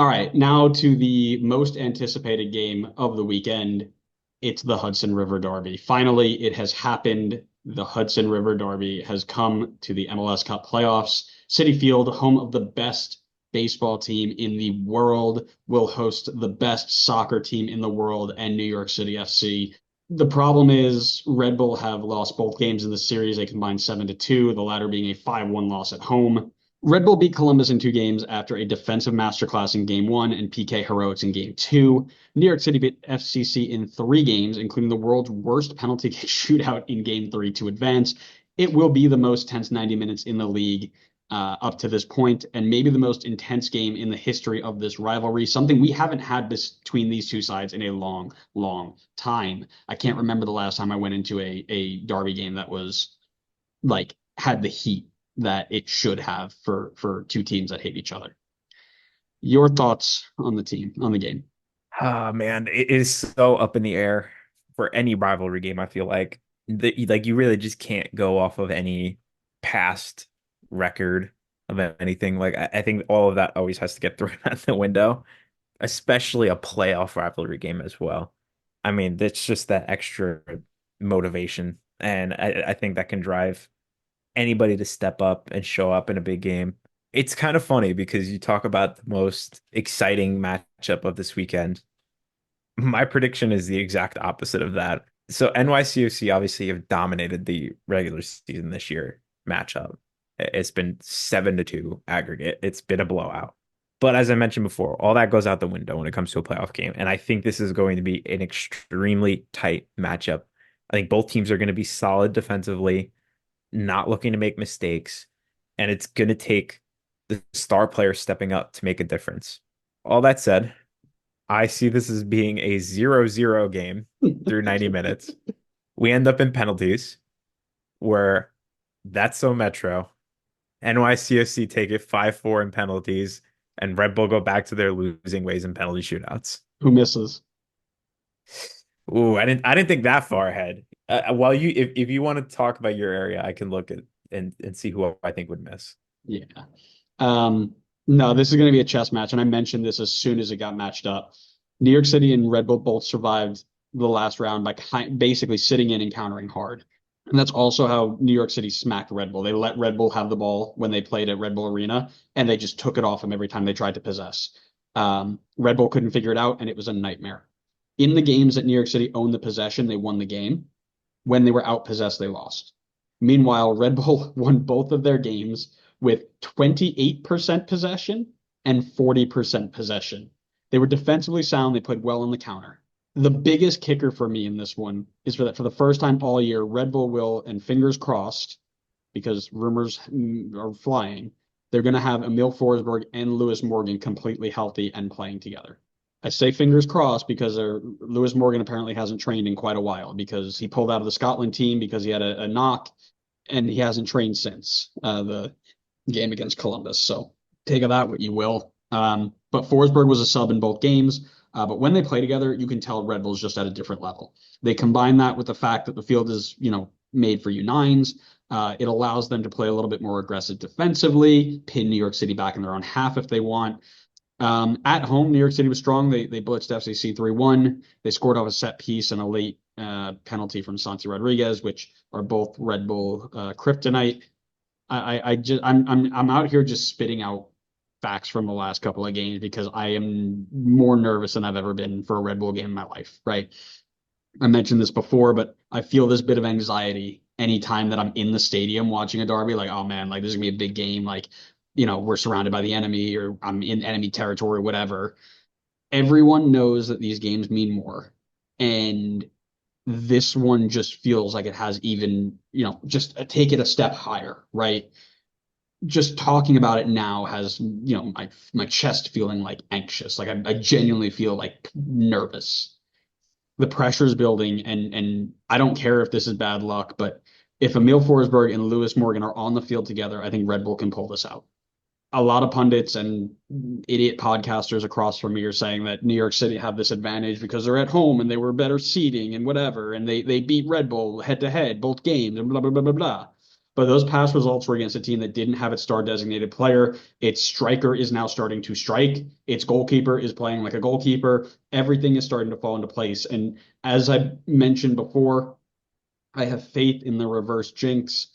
All right, now to the most anticipated game of the weekend. It's the Hudson River Derby. Finally, it has happened. The Hudson River Derby has come to the MLS Cup playoffs. Citi Field, home of the best baseball team in the world, will host the best soccer team in the world and New York City FC. The problem is Red Bull have lost both games in the series. They combined 7-2, the latter being a 5-1 loss at home. Red Bull beat Columbus in two games after a defensive masterclass in game one and PK heroics in game two. New York City beat FCC in three games, including the world's worst penalty kick shootout in game three to advance. It will be the most tense 90 minutes in the league up to this point, and maybe the most intense game in the history of this rivalry, something we haven't had between these two sides in a long, long time. I can't remember the last time I went into a Derby game that was like had the heat that it should have for two teams that hate each other. Your thoughts on the game? Oh man, it is so up in the air for any rivalry game. I feel like you really just can't go off of any past record of anything. Like I think all of that always has to get thrown out the window, especially a playoff rivalry game as well. I mean, it's just that extra motivation, and I think that can drive anybody to step up and show up in a big game. It's kind of funny because you talk about the most exciting matchup of this weekend. My prediction is the exact opposite of that. So NYCFC obviously have dominated the regular season this year matchup. It's been 7-2 aggregate. It's been a blowout. But as I mentioned before, all that goes out the window when it comes to a playoff game. And I think this is going to be an extremely tight matchup. I think both teams are going to be solid defensively, not looking to make mistakes, and it's going to take the star player stepping up to make a difference. All that said, I see this as being a 0-0 game through 90 minutes. We end up in penalties where that's so Metro. NYCFC take it 5-4 in penalties, and Red Bull go back to their losing ways in penalty shootouts. Who misses? Ooh, I didn't think that far ahead. While if you want to talk about your area, I can look at and see who I think would miss. Yeah. No, this is going to be a chess match, and I mentioned this as soon as it got matched up. New York City and Red Bull both survived the last round by basically sitting in and countering hard. And that's also how New York City smacked Red Bull. They let Red Bull have the ball when they played at Red Bull Arena, and they just took it off them every time they tried to possess. Red Bull couldn't figure it out, and it was a nightmare. In the games that New York City owned the possession, they won the game. When they were outpossessed, they lost. Meanwhile, Red Bull won both of their games with 28% possession and 40% possession. They were defensively sound. They played well on the counter. The biggest kicker for me in this one is for the first time all year, Red Bull will, and fingers crossed, because rumors are flying, they're going to have Emil Forsberg and Lewis Morgan completely healthy and playing together. I say fingers crossed because Lewis Morgan apparently hasn't trained in quite a while because he pulled out of the Scotland team because he had a knock and he hasn't trained since the game against Columbus. So take of that what you will. But Forsberg was a sub in both games. But when they play together, you can tell Red Bull's just at a different level. They combine that with the fact that the field is, made for U9s. It allows them to play a little bit more aggressive defensively, pin New York City back in their own half if they want. At home, New York City was strong. They blitzed FCC 3-1. They scored off a set piece and a late penalty from Santi Rodriguez, which are both Red Bull kryptonite. I'm out here just spitting out facts from the last couple of games because I am more nervous than I've ever been for a Red Bull game in my life, right? I mentioned this before, but I feel this bit of anxiety anytime that I'm in the stadium watching a derby, like, oh man, like this is gonna be a big game, like, we're surrounded by the enemy or I'm in enemy territory, whatever. Everyone knows that these games mean more. And this one just feels like it has even, just take it a step higher, right? Just talking about it now has, my chest feeling like anxious. Like I genuinely feel like nervous. The pressure is building, and I don't care if this is bad luck, but if Emil Forsberg and Lewis Morgan are on the field together, I think Red Bull can pull this out. A lot of pundits and idiot podcasters across from me are saying that New York City have this advantage because they're at home and they were better seating and whatever, and they beat Red Bull head to head both games and blah blah blah blah blah. But those past results were against a team that didn't have its star designated player. Its striker is now starting to strike. Its goalkeeper is playing like a goalkeeper. Everything is starting to fall into place. And as I mentioned before, I have faith in the reverse jinx.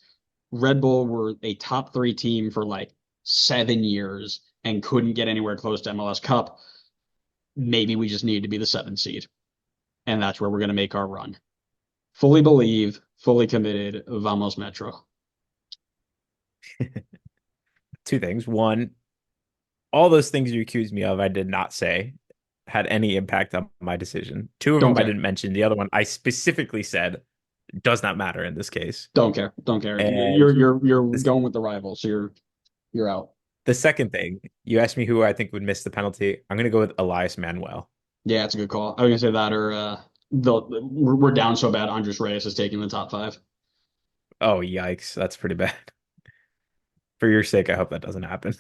Red Bull were a top three team for like 7 years and couldn't get anywhere close to MLS Cup. Maybe we just need to be the seventh seed. And that's where we're going to make our run. Fully believe, fully committed. Vamos Metro. Two things. One, all those things you accused me of, I did not say had any impact on my decision. Two of Don't them I care. didn't mention. The other one I specifically said does not matter in this case. Don't care. Don't care. And You're this, going with the rival, so you're out. the second thing, you asked me who I think would miss the penalty. I'm going to go with Elias Manuel. Yeah, it's a good call. I was gonna say that, or we're down so bad. Andres Reyes is taking the top five. Oh, yikes. That's pretty bad. For your sake, I hope that doesn't happen.